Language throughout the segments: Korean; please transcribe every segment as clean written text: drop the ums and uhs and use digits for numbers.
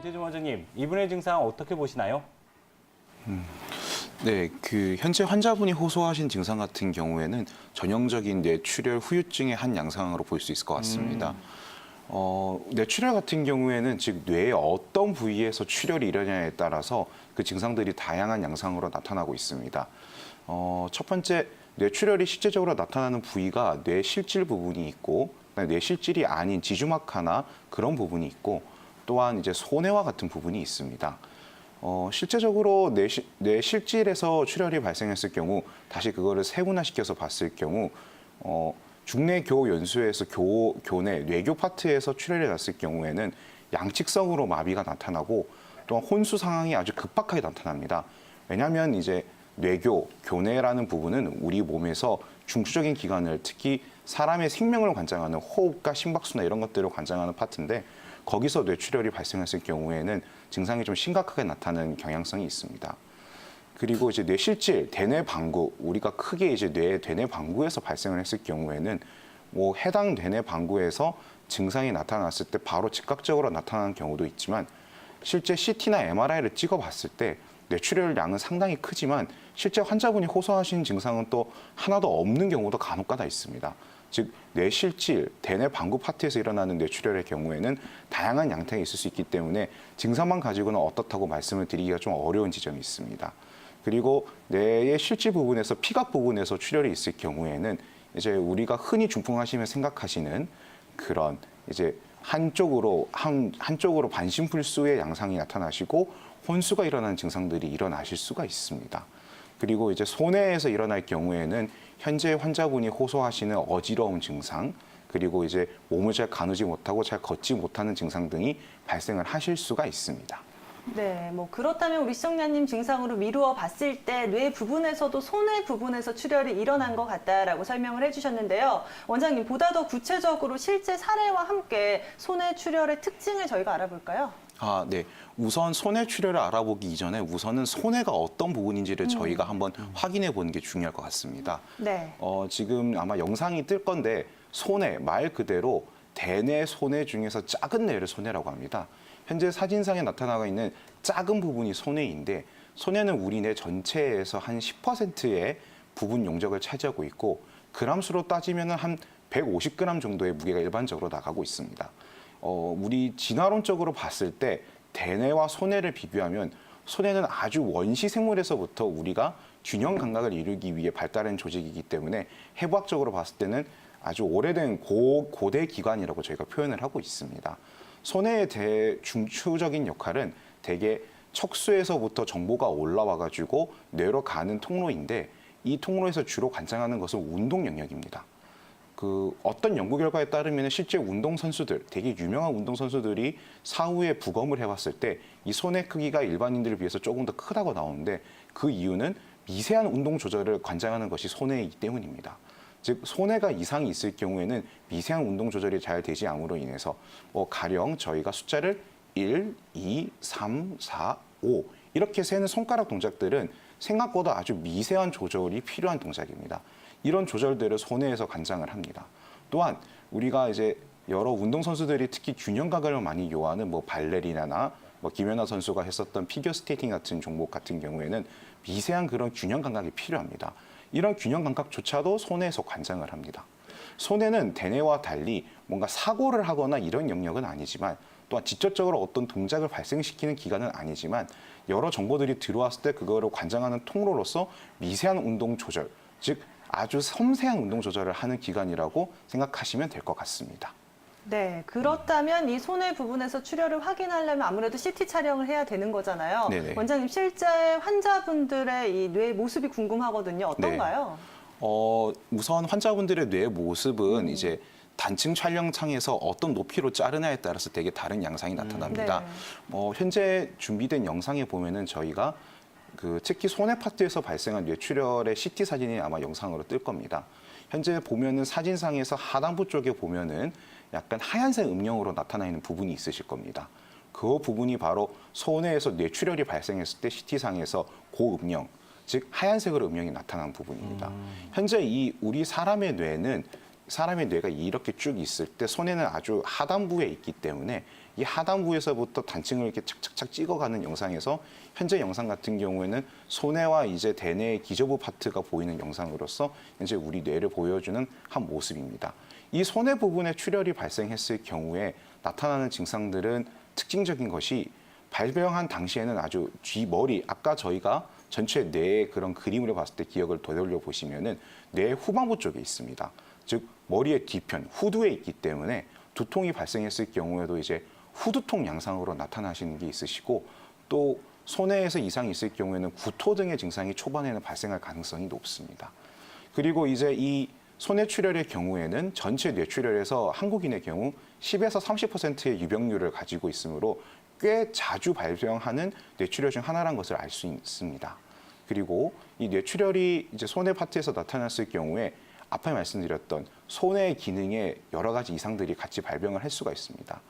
최준 원장님, 이분의 증상 어떻게 보시나요? 네, 현재 환자분이 호소하신 증상 같은 경우에는 전형적인 뇌출혈 후유증의 한 양상으로 볼 수 있을 것 같습니다. 뇌출혈 같은 경우에는 즉 뇌의 어떤 부위에서 출혈이 일어나냐에 따라서 그 증상들이 다양한 양상으로 나타나고 있습니다. 첫 번째, 뇌출혈이 실제적으로 나타나는 부위가 뇌실질 부분이 있고, 뇌실질이 아닌 지주막하나 그런 부분이 있고, 또한 이제 소뇌와 같은 부분이 있습니다. 실제적으로 뇌실질에서 출혈이 발생했을 경우 다시 그거를 세분화시켜서 봤을 경우 중뇌교 연수에서 교내 뇌교 파트에서 출혈이 났을 경우에는 양측성으로 마비가 나타나고 또한 혼수 상황이 아주 급박하게 나타납니다. 왜냐하면 이제 교내라는 부분은 우리 몸에서 중추적인 기관을 특히 사람의 생명을 관장하는 호흡과 심박수나 이런 것들을 관장하는 파트인데 거기서 뇌출혈이 발생했을 경우에는 증상이 좀 심각하게 나타나는 경향성이 있습니다. 그리고 이제 뇌실질, 대뇌방구, 우리가 크게 이제 대뇌방구에서 발생을 했을 경우에는 해당 대뇌방구에서 증상이 나타났을 때 바로 즉각적으로 나타나는 경우도 있지만 실제 CT나 MRI를 찍어봤을 때 뇌출혈 양은 상당히 크지만 실제 환자분이 호소하신 증상은 또 하나도 없는 경우도 간혹가다 있습니다. 즉 뇌실질, 대뇌방구 파트에서 일어나는 뇌출혈의 경우에는 다양한 양태가 있을 수 있기 때문에 증상만 가지고는 어떻다고 말씀을 드리기가 좀 어려운 지점이 있습니다. 그리고 뇌의 실질 부분에서 피각 부분에서 출혈이 있을 경우에는 이제 우리가 흔히 중풍하시면 생각하시는 그런 이제 한쪽으로 반신불수의 양상이 나타나시고 혼수가 일어나는 증상들이 일어나실 수가 있습니다. 그리고 이제 소뇌에서 일어날 경우에는 현재 환자분이 호소하시는 어지러움 증상, 그리고 이제 몸을 잘 가누지 못하고 잘 걷지 못하는 증상 등이 발생을 하실 수가 있습니다. 네, 그렇다면 우리 시청자님 증상으로 미루어 봤을 때 뇌 부분에서도 소뇌 부분에서 출혈이 일어난 것 같다라고 설명을 해주셨는데요. 원장님, 보다 더 구체적으로 실제 사례와 함께 소뇌 출혈의 특징을 저희가 알아볼까요? 네. 우선 소뇌 출혈을 알아보기 이전에 우선은 소뇌가 어떤 부분인지를 저희가 한번 확인해 보는 게 중요할 것 같습니다. 네. 지금 아마 영상이 뜰 건데 소뇌, 말 그대로 대뇌, 소뇌 중에서 작은 뇌를 소뇌라고 합니다. 현재 사진상에 나타나고 있는 작은 부분이 소뇌인데 소뇌는 우리 뇌 전체에서 한 10%의 부분 용적을 차지하고 있고 그람수로 따지면 한 150g 정도의 무게가 일반적으로 나가고 있습니다. 우리 진화론적으로 봤을 때 대뇌와 소뇌를 비교하면 소뇌는 아주 원시 생물에서부터 우리가 균형 감각을 이루기 위해 발달한 조직이기 때문에 해부학적으로 봤을 때는 아주 오래된 고대 기관이라고 저희가 표현을 하고 있습니다. 소뇌의 대중추적인 역할은 대개 척수에서부터 정보가 올라와가지고 뇌로 가는 통로인데 이 통로에서 주로 관장하는 것은 운동 영역입니다. 어떤 연구 결과에 따르면 실제 운동선수들, 되게 유명한 운동선수들이 사후에 부검을 해봤을 때 이 소뇌 크기가 일반인들에 비해서 조금 더 크다고 나오는데 그 이유는 미세한 운동 조절을 관장하는 것이 소뇌이기 때문입니다. 즉 소뇌가 이상이 있을 경우에는 미세한 운동 조절이 잘 되지 않음으로 인해서 가령 저희가 숫자를 1, 2, 3, 4, 5 이렇게 세는 손가락 동작들은 생각보다 아주 미세한 조절이 필요한 동작입니다. 이런 조절들을 소뇌에서 관장을 합니다. 또한 우리가 이제 여러 운동선수들이 특히 균형 감각을 많이 요하는 발레리나나 김연아 선수가 했었던 피겨 스케이팅 같은 종목 같은 경우에는 미세한 그런 균형 감각이 필요합니다. 이런 균형 감각조차도 소뇌에서 관장을 합니다. 소뇌는 대뇌와 달리 뭔가 사고를 하거나 이런 영역은 아니지만 또한 직접적으로 어떤 동작을 발생시키는 기관은 아니지만 여러 정보들이 들어왔을 때 그거를 관장하는 통로로서 미세한 운동 조절, 즉 아주 섬세한 운동 조절을 하는 기관이라고 생각하시면 될 것 같습니다. 네, 그렇다면 이 소뇌 부분에서 출혈을 확인하려면 아무래도 CT 촬영을 해야 되는 거잖아요. 네네. 원장님, 실제 환자분들의 이 뇌 모습이 궁금하거든요. 어떤가요? 우선 환자분들의 뇌 모습은 이제 단층 촬영창에서 어떤 높이로 자르냐에 따라서 되게 다른 양상이 나타납니다. 네. 현재 준비된 영상에 보면은 저희가 특히 소뇌 파트에서 발생한 뇌출혈의 CT 사진이 아마 영상으로 뜰 겁니다. 현재 보면은 사진상에서 하단부 쪽에 보면은 약간 하얀색 음영으로 나타나 있는 부분이 있으실 겁니다. 그 부분이 바로 소뇌에서 뇌출혈이 발생했을 때 CT상에서 고음영, 즉 하얀색으로 음영이 나타난 부분입니다. 현재 이 우리 사람의 뇌는 사람의 뇌가 이렇게 쭉 있을 때 손에는 아주 하단부에 있기 때문에 이 하단부에서부터 단층을 이렇게 착착착 찍어가는 영상에서 현재 영상 같은 경우에는 손해와 이제 대뇌의 기저부 파트가 보이는 영상으로서 현재 우리 뇌를 보여주는 한 모습입니다. 이 손해 부분에 출혈이 발생했을 경우에 나타나는 증상들은 특징적인 것이 발병한 당시에는 아주 뒷머리, 아까 저희가 전체 뇌의 그런 그림으로 봤을 때 기억을 되돌려 보시면은 뇌 후반부 쪽에 있습니다. 즉 머리의 뒤편, 후두에 있기 때문에 두통이 발생했을 경우에도 이제 후두통 양상으로 나타나시는 게 있으시고 또 손해에서 이상이 있을 경우에는 구토 등의 증상이 초반에는 발생할 가능성이 높습니다. 그리고 이제 이 손해출혈의 경우에는 전체 뇌출혈에서 한국인의 경우 10에서 30%의 유병률을 가지고 있으므로 꽤 자주 발병하는 뇌출혈 중 하나라는 것을 알 수 있습니다. 그리고 이 뇌출혈이 이제 손해 파트에서 나타났을 경우에 앞에 말씀드렸던 손해의 기능에 여러 가지 이상들이 같이 발병을 할 수가 있습니다.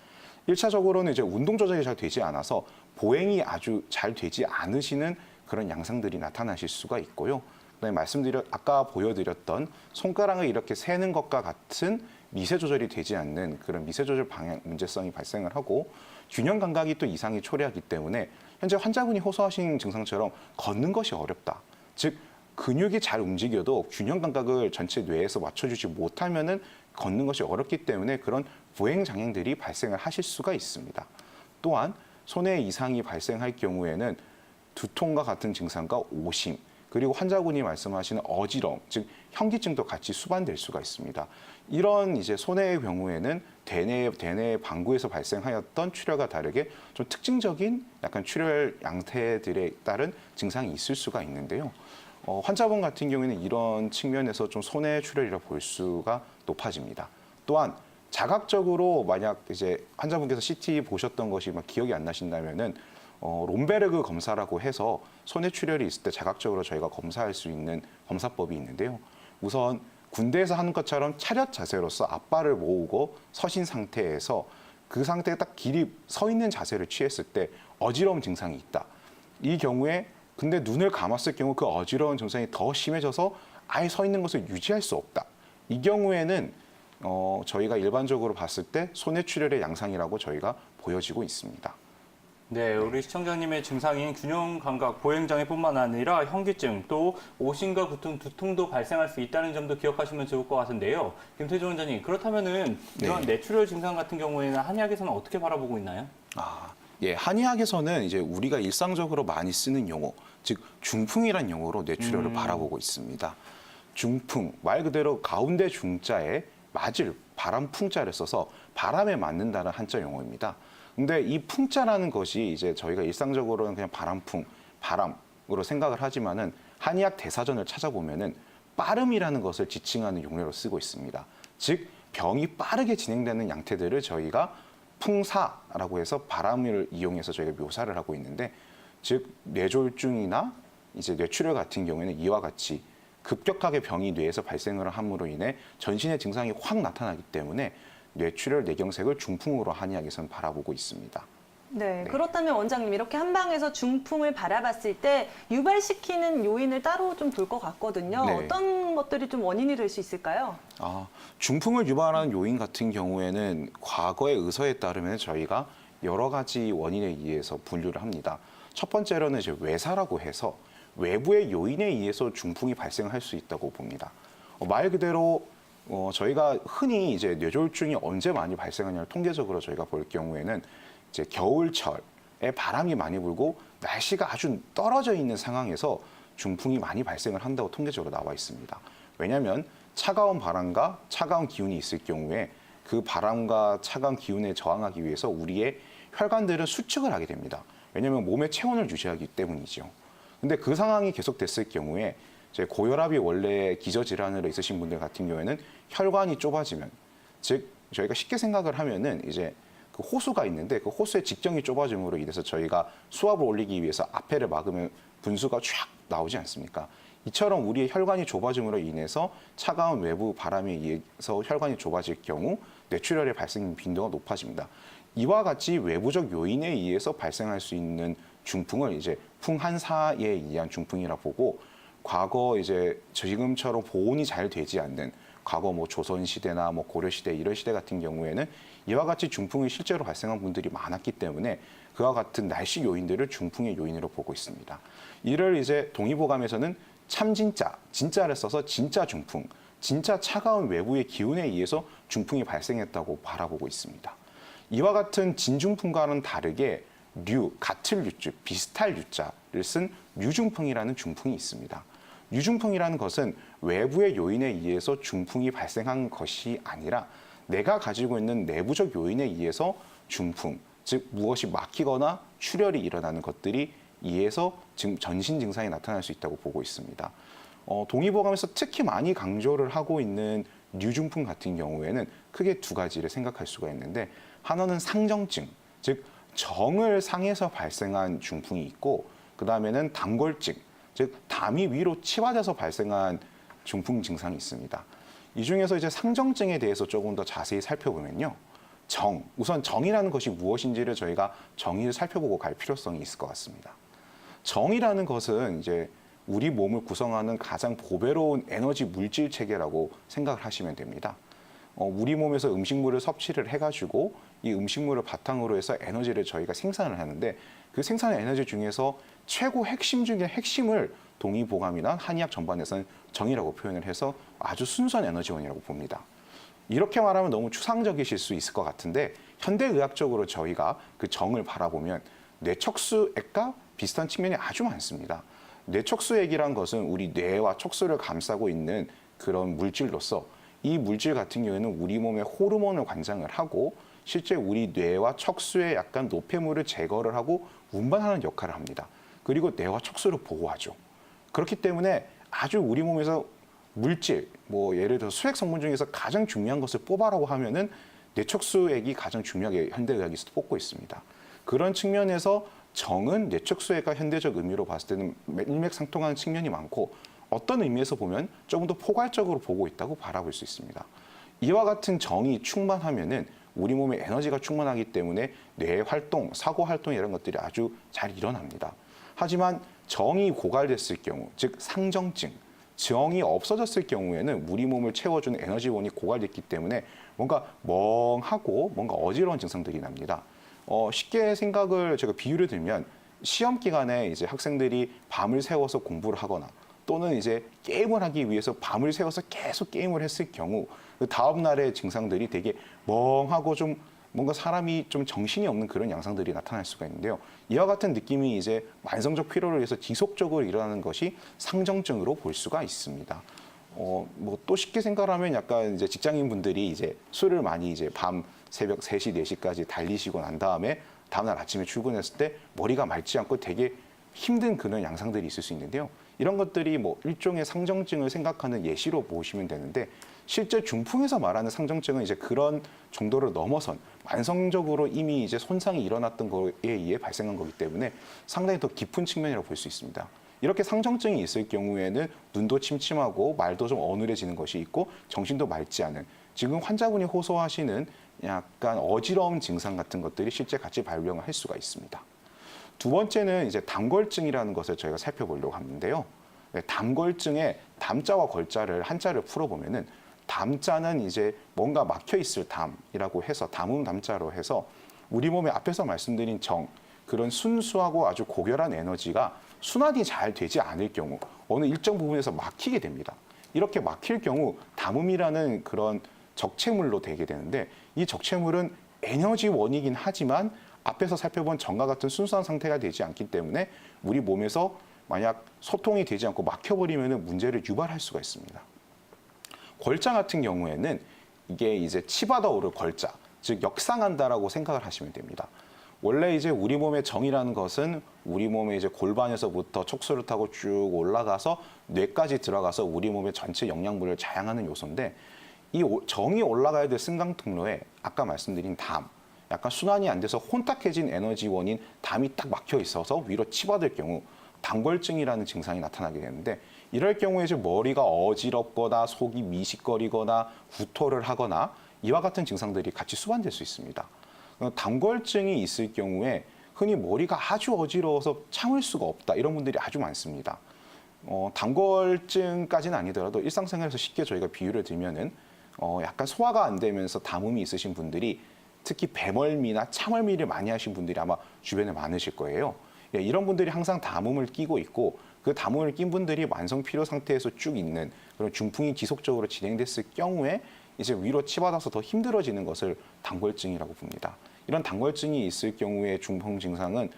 1차적으로는 이제 운동 조절이 잘 되지 않아서 보행이 아주 잘 되지 않으시는 그런 양상들이 나타나실 수가 있고요. 그다음에 아까 보여드렸던 손가락을 이렇게 세는 것과 같은 미세 조절이 되지 않는 그런 미세 조절 방향 문제성이 발생을 하고 균형 감각이 또 이상이 초래하기 때문에 현재 환자분이 호소하신 증상처럼 걷는 것이 어렵다. 즉 근육이 잘 움직여도 균형 감각을 전체 뇌에서 맞춰주지 못하면은 걷는 것이 어렵기 때문에 그런 보행 장애들이 발생을 하실 수가 있습니다. 또한 손해 이상이 발생할 경우에는 두통과 같은 증상과 오심, 그리고 환자분이 말씀하시는 어지러움, 즉 현기증도 같이 수반될 수가 있습니다. 이런 이제 손해의 경우에는 대뇌 방구에서 발생하였던 출혈과 다르게 좀 특징적인 약간 출혈 양태들에 따른 증상이 있을 수가 있는데요. 환자분 같은 경우에는 이런 측면에서 좀 손해 출혈이라 볼 수가 높아집니다. 또한 자각적으로 만약 이제 환자분께서 CT 보셨던 것이 막 기억이 안 나신다면은 롬베르그 검사라고 해서 손해 출혈이 있을 때 자각적으로 저희가 검사할 수 있는 검사법이 있는데요. 우선 군대에서 하는 것처럼 차렷 자세로서 앞발을 모으고 서신 상태에서 그 상태에 딱 길이 서 있는 자세를 취했을 때 어지러움 증상이 있다. 이 경우에 근데 눈을 감았을 경우 그 어지러운 증상이 더 심해져서 아예 서 있는 것을 유지할 수 없다. 이 경우에는 저희가 일반적으로 봤을 때 손해 출혈의 양상이라고 저희가 보여지고 있습니다. 네, 우리 시청자님의 증상인 균형 감각 보행장애뿐만 아니라 현기증 또 오심과 두통도 발생할 수 있다는 점도 기억하시면 좋을 것 같은데요. 김태조 원장님, 그렇다면은 이런 뇌출혈 증상 같은 경우에는 한의학에서는 어떻게 바라보고 있나요? 예, 한의학에서는 이제 우리가 일상적으로 많이 쓰는 용어, 즉 중풍이란 용어로 뇌출혈을 바라보고 있습니다. 중풍, 말 그대로 가운데 중자에 맞을 바람 풍자를 써서 바람에 맞는다는 한자 용어입니다. 근데 이 풍자라는 것이 이제 저희가 일상적으로는 그냥 바람풍, 바람으로 생각을 하지만은 한의학 대사전을 찾아보면은 빠름이라는 것을 지칭하는 용어로 쓰고 있습니다. 즉 병이 빠르게 진행되는 양태들을 저희가 풍사라고 해서 바람을 이용해서 저희가 묘사를 하고 있는데, 즉 뇌졸중이나 이제 뇌출혈 같은 경우에는 이와 같이 급격하게 병이 뇌에서 발생을 함으로 인해 전신의 증상이 확 나타나기 때문에 뇌출혈, 뇌경색을 중풍으로 한의학에서는 바라보고 있습니다. 네, 그렇다면 원장님 이렇게 한방에서 중풍을 바라봤을 때 유발시키는 요인을 따로 좀 볼 것 같거든요. 네. 어떤 것들이 좀 원인이 될 수 있을까요? 중풍을 유발하는 요인 같은 경우에는 과거의 의서에 따르면 저희가 여러 가지 원인에 의해서 분류를 합니다. 첫 번째로는 이제 외사라고 해서 외부의 요인에 의해서 중풍이 발생할 수 있다고 봅니다. 말 그대로 저희가 흔히 이제 뇌졸중이 언제 많이 발생하냐를 통계적으로 저희가 볼 경우에는 이제 겨울철에 바람이 많이 불고 날씨가 아주 떨어져 있는 상황에서 중풍이 많이 발생을 한다고 통계적으로 나와 있습니다. 왜냐하면 차가운 바람과 차가운 기운이 있을 경우에 그 바람과 차가운 기운에 저항하기 위해서 우리의 혈관들은 수축을 하게 됩니다. 왜냐하면 몸의 체온을 유지하기 때문이죠. 근데 그 상황이 계속됐을 경우에 이제 고혈압이 원래 기저질환으로 있으신 분들 같은 경우에는 혈관이 좁아지면, 즉 저희가 쉽게 생각을 하면은 이제 그 호수가 있는데 그 호수의 직경이 좁아짐으로 인해서 저희가 수압을 올리기 위해서 앞에를 막으면 분수가 쫙 나오지 않습니까? 이처럼 우리의 혈관이 좁아짐으로 인해서 차가운 외부 바람에 의해서 혈관이 좁아질 경우 뇌출혈의 발생 빈도가 높아집니다. 이와 같이 외부적 요인에 의해서 발생할 수 있는 중풍을 이제 풍한사에 의한 중풍이라 보고, 과거 이제 지금처럼 보온이 잘 되지 않는 과거 뭐 조선 시대나 뭐 고려 시대 이런 시대 같은 경우에는 이와 같이 중풍이 실제로 발생한 분들이 많았기 때문에 그와 같은 날씨 요인들을 중풍의 요인으로 보고 있습니다. 이를 이제 동의보감에서는 참진짜, 진짜를 써서 진짜 중풍, 진짜 차가운 외부의 기운에 의해서 중풍이 발생했다고 바라보고 있습니다. 이와 같은 진중풍과는 다르게 같을 류자, 비슷할 유자를 쓴 류중풍이라는 중풍이 있습니다. 류중풍이라는 것은 외부의 요인에 의해서 중풍이 발생한 것이 아니라 내가 가지고 있는 내부적 요인에 의해서 중풍, 즉 무엇이 막히거나 출혈이 일어나는 것들이 이에서 지금 전신 증상이 나타날 수 있다고 보고 있습니다. 동의보감에서 특히 많이 강조를 하고 있는 류중풍 같은 경우에는 크게 두 가지를 생각할 수가 있는데 하나는 상정증, 즉 정을 상해서 발생한 중풍이 있고 그 다음에는 단골증, 즉 담이 위로 치받아서 발생한 중풍 증상이 있습니다. 이 중에서 이제 상정증에 대해서 조금 더 자세히 살펴보면요. 우선 정이라는 것이 무엇인지를 저희가 정의를 살펴보고 갈 필요성이 있을 것 같습니다. 정이라는 것은 이제 우리 몸을 구성하는 가장 보배로운 에너지 물질 체계라고 생각을 하시면 됩니다. 우리 몸에서 음식물을 섭취를 해가지고 이 음식물을 바탕으로 해서 에너지를 저희가 생산을 하는데 그 생산의 에너지 중에서 최고 핵심 중에 핵심을 동의보감이나 한의학 전반에서는 정이라고 표현을 해서 아주 순수한 에너지원이라고 봅니다. 이렇게 말하면 너무 추상적이실 수 있을 것 같은데 현대의학적으로 저희가 그 정을 바라보면 뇌척수액과 비슷한 측면이 아주 많습니다. 뇌척수액이란 것은 우리 뇌와 척수를 감싸고 있는 그런 물질로서 이 물질 같은 경우에는 우리 몸의 호르몬을 관장을 하고 실제 우리 뇌와 척수의 약간 노폐물을 제거를 하고 운반하는 역할을 합니다. 그리고 뇌와 척수를 보호하죠. 그렇기 때문에 아주 우리 몸에서 물질, 뭐 예를 들어 수액 성분 중에서 가장 중요한 것을 뽑아라고 하면은 뇌척수액이 가장 중요하게 현대의학에서 뽑고 있습니다. 그런 측면에서 정은 뇌척수액과 현대적 의미로 봤을 때는 일맥상통하는 측면이 많고 어떤 의미에서 보면 조금 더 포괄적으로 보고 있다고 바라볼 수 있습니다. 이와 같은 정이 충만하면은 우리 몸에 에너지가 충만하기 때문에 뇌 활동, 사고 활동 이런 것들이 아주 잘 일어납니다. 하지만 정이 고갈됐을 경우, 즉 상정증, 정이 없어졌을 경우에는 우리 몸을 채워주는 에너지원이 고갈됐기 때문에 뭔가 멍하고 뭔가 어지러운 증상들이 납니다. 쉽게 생각을 제가 비유를 들면 시험 기간에 이제 학생들이 밤을 새워서 공부를 하거나 또는 이제 게임을 하기 위해서 밤을 새워서 계속 게임을 했을 경우 그 다음 날의 증상들이 되게 멍하고 좀 뭔가 사람이 좀 정신이 없는 그런 양상들이 나타날 수가 있는데요. 이와 같은 느낌이 이제 만성적 피로를 위해서 지속적으로 일어나는 것이 상정증으로 볼 수가 있습니다. 뭐 또 쉽게 생각하면 약간 이제 직장인분들이 이제 술을 많이 이제 밤 새벽 3시, 4시까지 달리시고 난 다음에 다음날 아침에 출근했을 때 머리가 맑지 않고 되게 힘든 그런 양상들이 있을 수 있는데요. 이런 것들이 뭐 일종의 상정증을 생각하는 예시로 보시면 되는데 실제 중풍에서 말하는 상정증은 이제 그런 정도를 넘어선 만성적으로 이미 이제 손상이 일어났던 거에 의해 발생한 거기 때문에 상당히 더 깊은 측면이라고 볼 수 있습니다. 이렇게 상정증이 있을 경우에는 눈도 침침하고 말도 좀 어눌해지는 것이 있고 정신도 맑지 않은 지금 환자분이 호소하시는 약간 어지러움 증상 같은 것들이 실제 같이 발병을 할 수가 있습니다. 두 번째는 이제 담골증이라는 것을 저희가 살펴보려고 하는데요. 담골증의 담자와 걸자를 한자를 풀어보면은 담자는 이제 뭔가 막혀 있을 담이라고 해서 담음 담자로 해서 우리 몸의 앞에서 말씀드린 정 그런 순수하고 아주 고결한 에너지가 순환이 잘 되지 않을 경우 어느 일정 부분에서 막히게 됩니다. 이렇게 막힐 경우 담음이라는 그런 적체물로 되게 되는데 이 적체물은 에너지원이긴 하지만 앞에서 살펴본 정과 같은 순수한 상태가 되지 않기 때문에 우리 몸에서 만약 소통이 되지 않고 막혀버리면 문제를 유발할 수가 있습니다. 걸자 같은 경우에는 이게 이제 치받아 오를 걸자, 즉 역상한다라고 생각을 하시면 됩니다. 원래 이제 우리 몸의 정이라는 것은 우리 몸의 이제 골반에서부터 척수를 타고 쭉 올라가서 뇌까지 들어가서 우리 몸의 전체 영양분을 자양하는 요소인데 이 정이 올라가야 될 승강통로에 아까 말씀드린 담, 약간 순환이 안 돼서 혼탁해진 에너지원인 담이 딱 막혀 있어서 위로 치받을 경우 담골증이라는 증상이 나타나게 되는데 이럴 경우에 이제 머리가 어지럽거나 속이 미식거리거나 구토를 하거나 이와 같은 증상들이 같이 수반될 수 있습니다. 담골증이 있을 경우에 흔히 머리가 아주 어지러워서 참을 수가 없다 이런 분들이 아주 많습니다. 단골증까지는 아니더라도 일상생활에서 쉽게 저희가 비유를 들면은 약간 소화가 안 되면서 담음이 있으신 분들이 특히 배멀미나 차멀미를 많이 하신 분들이 아마 주변에 많으실 거예요. 예, 이런 분들이 항상 담음을 끼고 있고 그 담음을 낀 분들이 만성 피로 상태에서 쭉 있는 그런 중풍이 지속적으로 진행됐을 경우에 이제 위로 치받아서 더 힘들어지는 것을 단골증이라고 봅니다. 이런 단골증이 있을 경우에 중풍 증상은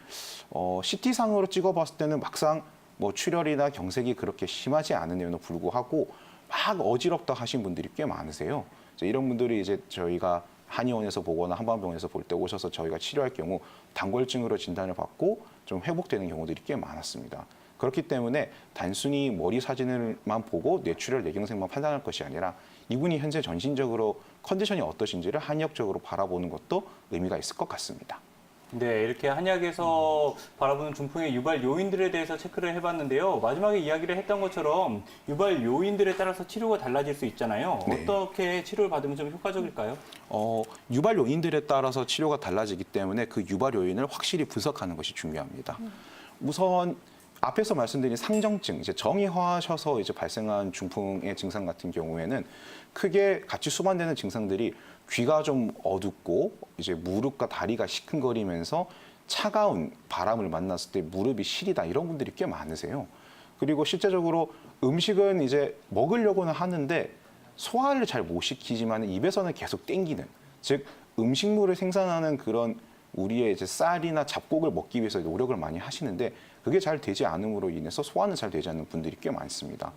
CT상으로 찍어봤을 때는 막상 뭐 출혈이나 경색이 그렇게 심하지 않음에도 불구하고 막 어지럽다 하신 분들이 꽤 많으세요. 이런 분들이 이제 저희가 한의원에서 보거나 한방병원에서 볼 때 오셔서 저희가 치료할 경우 단골증으로 진단을 받고 좀 회복되는 경우들이 꽤 많았습니다. 그렇기 때문에 단순히 머리 사진을만 보고 뇌출혈, 뇌경색만 판단할 것이 아니라 이분이 현재 전신적으로 컨디션이 어떠신지를 한의학적으로 바라보는 것도 의미가 있을 것 같습니다. 네, 이렇게 한의학에서 바라보는 중풍의 유발 요인들에 대해서 체크를 해봤는데요. 마지막에 이야기를 했던 것처럼 유발 요인들에 따라서 치료가 달라질 수 있잖아요. 네. 어떻게 치료를 받으면 좀 효과적일까요? 유발 요인들에 따라서 치료가 달라지기 때문에 그 유발 요인을 확실히 분석하는 것이 중요합니다. 우선 앞에서 말씀드린 상정증, 이제 정이 화하셔서 이제 발생한 중풍의 증상 같은 경우에는 크게 같이 수반되는 증상들이 귀가 좀 어둡고 이제 무릎과 다리가 시큰거리면서 차가운 바람을 만났을 때 무릎이 시리다 이런 분들이 꽤 많으세요. 그리고 실제적으로 음식은 이제 먹으려고는 하는데 소화를 잘 못 시키지만 입에서는 계속 땡기는, 즉 음식물을 생산하는 그런 우리의 이제 쌀이나 잡곡을 먹기 위해서 노력을 많이 하시는데 그게 잘 되지 않음으로 인해서 소화는 잘 되지 않는 분들이 꽤 많습니다.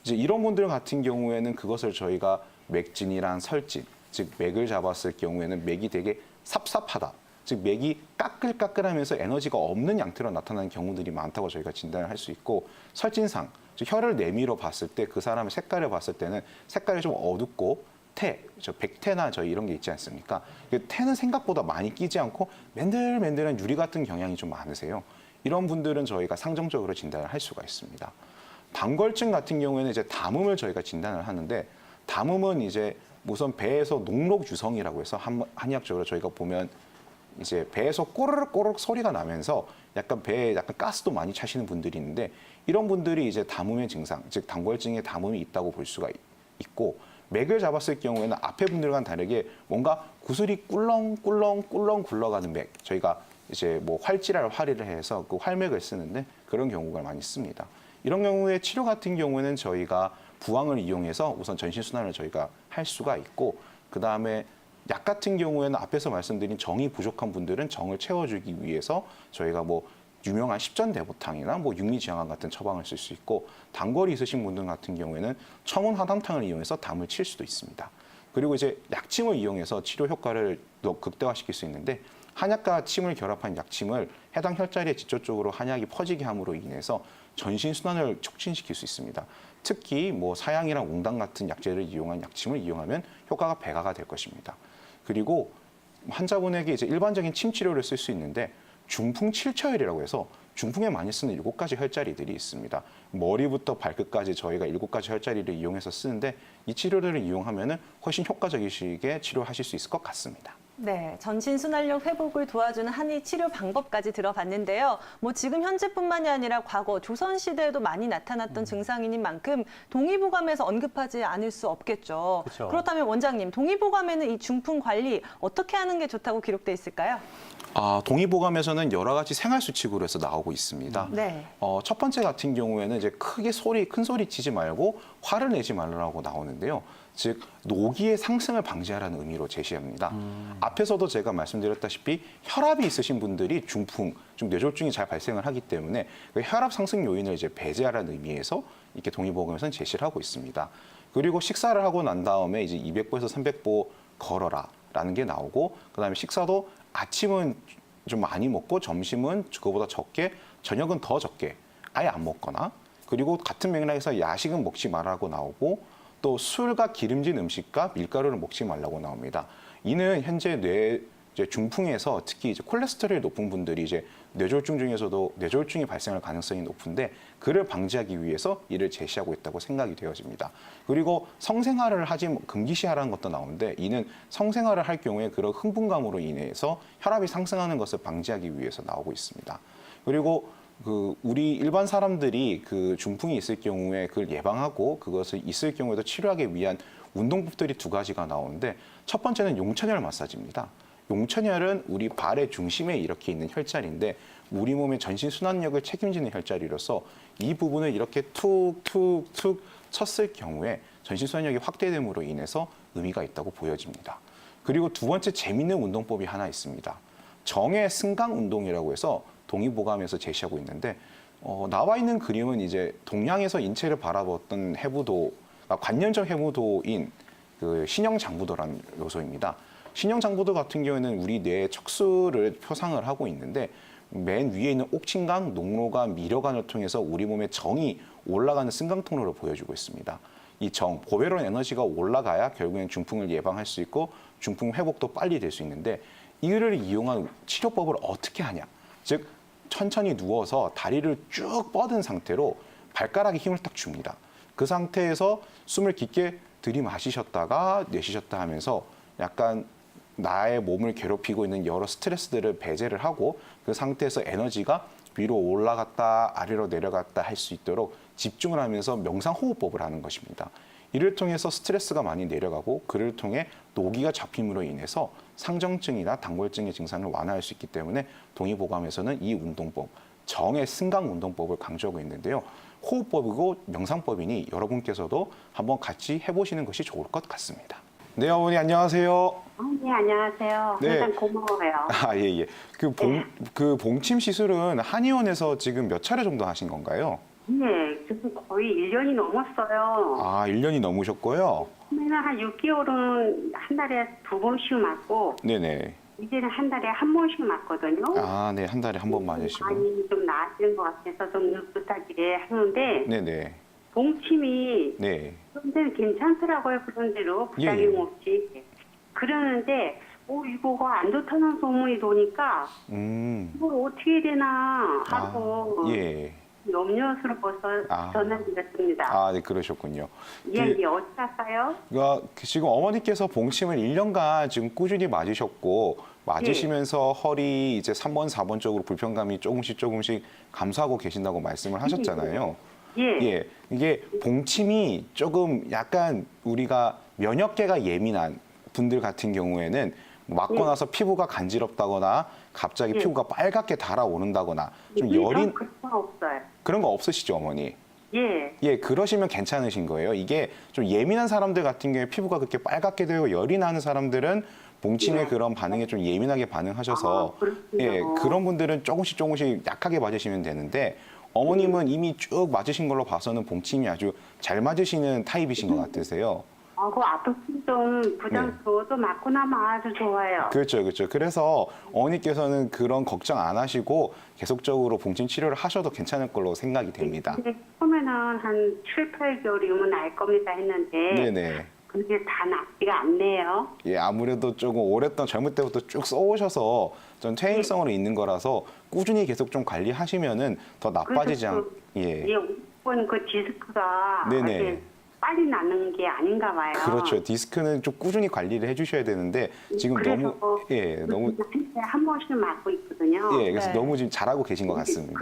이제 이런 분들 같은 경우에는 그것을 저희가 맥진이란 설진, 즉 맥을 잡았을 경우에는 맥이 되게 삽삽하다, 즉 맥이 까끌까끌하면서 에너지가 없는 양태로 나타나는 경우들이 많다고 저희가 진단을 할 수 있고, 설진상, 즉 혀를 내밀어 봤을 때 그 사람의 색깔을 봤을 때는 색깔이 좀 어둡고 백태나 저희 이런 게 있지 않습니까? 태는 생각보다 많이 끼지 않고 맨들맨들한 유리 같은 경향이 좀 많으세요. 이런 분들은 저희가 상정적으로 진단을 할 수가 있습니다. 단골증 같은 경우에는 이제 담음을 저희가 진단을 하는데, 담음은 이제 우선 배에서 녹록 유성이라고 해서 한의학적으로 저희가 보면 이제 배에서 꼬르륵 꼬르륵 소리가 나면서 약간 배에 약간 가스도 많이 차시는 분들이 있는데, 이런 분들이 이제 담음의 증상, 즉 단골증에 담음이 있다고 볼 수가 있고, 맥을 잡았을 경우에는 앞에 분들과는 다르게 뭔가 구슬이 꿀렁꿀렁 굴러가는 맥, 저희가 이제 뭐 활지랄 활이를 해서 그 활맥을 쓰는데 그런 경우가 많이 씁니다. 이런 경우에 치료 같은 경우에는 저희가 부항을 이용해서 우선 전신 순환을 저희가 할 수가 있고, 그 다음에 약 같은 경우에는 앞에서 말씀드린 정이 부족한 분들은 정을 채워주기 위해서 저희가 뭐 유명한 십전대보탕이나 뭐 육리지향한 같은 처방을 쓸 수 있고, 단골이 있으신 분들 같은 경우에는 청운화담탕을 이용해서 담을 칠 수도 있습니다. 그리고 이제 약침을 이용해서 치료 효과를 더 극대화시킬 수 있는데, 한약과 침을 결합한 약침을 해당 혈자리에 직접적으로 한약이 퍼지게 함으로 인해서 전신 순환을 촉진시킬 수 있습니다. 특히 뭐 사양이랑 웅당 같은 약재를 이용한 약침을 이용하면 효과가 배가가 될 것입니다. 그리고 환자분에게 이제 일반적인 침 치료를 쓸 수 있는데, 중풍 7처혈이라고 해서 중풍에 많이 쓰는 7가지 혈자리들이 있습니다. 머리부터 발끝까지 저희가 7가지 혈자리를 이용해서 쓰는데, 이 치료를 이용하면 훨씬 효과적이시게 치료하실 수 있을 것 같습니다. 네, 전신 순환력 회복을 도와주는 한의 치료 방법까지 들어봤는데요. 뭐 지금 현재뿐만이 아니라 과거 조선 시대에도 많이 나타났던 증상인 만큼 동의보감에서 언급하지 않을 수 없겠죠. 그쵸. 그렇다면 원장님, 동의보감에는 이 중풍 관리 어떻게 하는 게 좋다고 기록돼 있을까요? 동의보감에서는 여러 가지 생활수칙으로 해서 나오고 있습니다. 네. 첫 번째 같은 경우에는 이제 큰 소리 치지 말고 화를 내지 말라고 나오는데요. 즉 노기의 상승을 방지하라는 의미로 제시합니다. 앞에서도 제가 말씀드렸다시피 혈압이 있으신 분들이 중풍, 좀 뇌졸중이 잘 발생을 하기 때문에 그 혈압 상승 요인을 이제 배제하라는 의미에서 이렇게 동의보감에서는 제시를 하고 있습니다. 그리고 식사를 하고 난 다음에 이제 200보에서 300보 걸어라라는 게 나오고, 그다음에 식사도 아침은 좀 많이 먹고 점심은 그거보다 적게, 저녁은 더 적게 아예 안 먹거나, 그리고 같은 맥락에서 야식은 먹지 말라고 나오고, 또 술과 기름진 음식과 밀가루를 먹지 말라고 나옵니다. 이는 현재 이제 중풍에서 특히 이제 콜레스테롤이 높은 분들이 이제 뇌졸중 중에서도 뇌졸중이 발생할 가능성이 높은데, 그를 방지하기 위해서 이를 제시하고 있다고 생각이 되어집니다. 그리고 성생활을 금기시하라는 것도 나오는데, 이는 성생활을 할 경우에 그런 흥분감으로 인해서 혈압이 상승하는 것을 방지하기 위해서 나오고 있습니다. 그리고 우리 일반 사람들이 그 중풍이 있을 경우에 그걸 예방하고 그것을 있을 경우에도 치료하기 위한 운동법들이 두 가지가 나오는데 첫 번째는 용천혈 마사지입니다. 용천혈은 우리 발의 중심에 이렇게 있는 혈자리인데 우리 몸의 전신 순환력을 책임지는 혈자리로서 이 부분을 이렇게 툭툭툭 쳤을 경우에 전신 순환력이 확대됨으로 인해서 의미가 있다고 보여집니다. 그리고 두 번째 재미있는 운동법이 하나 있습니다. 정의 승강 운동이라고 해서 동의보감에서 제시하고 있는데 나와 있는 그림은 이제 동양에서 인체를 바라봤던 해부도 관념적 해부도인 그 신형장부도라는 요소입니다. 신형장부도 같은 경우에는 우리 뇌의 척수를 표상을 하고 있는데 맨 위에 있는 옥친강, 농로관, 미려관을 통해서 우리 몸의 정이 올라가는 승강 통로를 보여주고 있습니다. 이 정, 보배론 에너지가 올라가야 결국엔 중풍을 예방할 수 있고 중풍 회복도 빨리 될 수 있는데 이를 이용한 치료법을 어떻게 하냐? 즉 천천히 누워서 다리를 쭉 뻗은 상태로 발가락에 힘을 딱 줍니다. 그 상태에서 숨을 깊게 들이마시셨다가 내쉬셨다 하면서 약간 나의 몸을 괴롭히고 있는 여러 스트레스들을 배제를 하고 그 상태에서 에너지가 위로 올라갔다 아래로 내려갔다 할 수 있도록 집중을 하면서 명상호흡법을 하는 것입니다. 이를 통해서 스트레스가 많이 내려가고 그를 통해 노기가 잡힘으로 인해서 상정증이나 당골증의 증상을 완화할 수 있기 때문에 동의보감에서는 이 운동법, 정의 승강 운동법을 강조하고 있는데요. 호흡법이고 명상법이니 여러분께서도 한번 같이 해보시는 것이 좋을 것 같습니다. 네, 어머니 안녕하세요. 네, 안녕하세요. 네. 항상 고마워요. 아, 예. 그 봉침 시술은 한의원에서 지금 몇 차례 정도 하신 건가요? 네, 지금 거의 1년이 넘었어요. 아, 1년이 넘으셨고요? 처음에는 한 6개월은 한 달에 2번씩 맞고, 네네. 이제는 한 달에 한 번씩 맞거든요. 아, 네. 한 달에 한 번 맞으시고. 많이 좀 나아지는 것 같아서 좀 느긋하게 하는데, 네네. 봉침이 네. 그런 데는 괜찮더라고요. 그런 대로 부작용 예. 없이. 그러는데, 이거가 안 좋다는 소문이 도니까, 이걸 어떻게 해야 되나 하고, 예. 염려스러워서 전화드렸습니다. 아, 네, 그러셨군요. 예, 어떻게 할까요? 그러니까 지금 어머니께서 봉침을 1년간 지금 꾸준히 맞으셨고, 맞으시면서 허리 이제 3번, 4번 쪽으로 불편감이 조금씩 감소하고 계신다고 말씀을 하셨잖아요. 예. 이게 봉침이 조금 약간 우리가 면역계가 예민한 분들 같은 경우에는 맞고 나서 피부가 간지럽다거나 갑자기 피부가 빨갛게 달아오른다거나 좀 여린 그런 건 없어요. 그런 거 없으시죠, 어머니? 예. 예, 그러시면 괜찮으신 거예요. 이게 좀 예민한 사람들 같은 경우에 피부가 그렇게 빨갛게 되고 열이 나는 사람들은 봉침의 그런 반응에 좀 예민하게 반응하셔서 그렇군요. 예, 그런 분들은 조금씩 약하게 맞으시면 되는데 어머님은 이미 쭉 맞으신 걸로 봐서는 봉침이 아주 잘 맞으시는 타입이신 것 같으세요. 그 아픈 좀 부담스러워도 맞고 나면 아주 좋아요. 그렇죠. 그래서 어머니께서는 그런 걱정 안 하시고 계속적으로 봉침 치료를 하셔도 괜찮을 걸로 생각이 됩니다. 근데 처음에는 한 7, 8개월이면 날 겁니다 했는데 네네. 그게 다 낫지가 않네요. 예, 아무래도 조금 오랫동안 젊을 때부터 쭉 써오셔서 좀 퇴행성으로 있는 거라서 꾸준히 계속 좀 관리하시면은 더 나빠지지 않. 예. 이번 그 디스크가 네네. 이렇게 빨리 낫는 게 아닌가 봐요. 그렇죠. 디스크는 좀 꾸준히 관리를 해주셔야 되는데 지금 그래서 너무 한 번씩 맞고 있거든요. 그래서 네. 너무 지금 잘하고 계신 것 같습니다.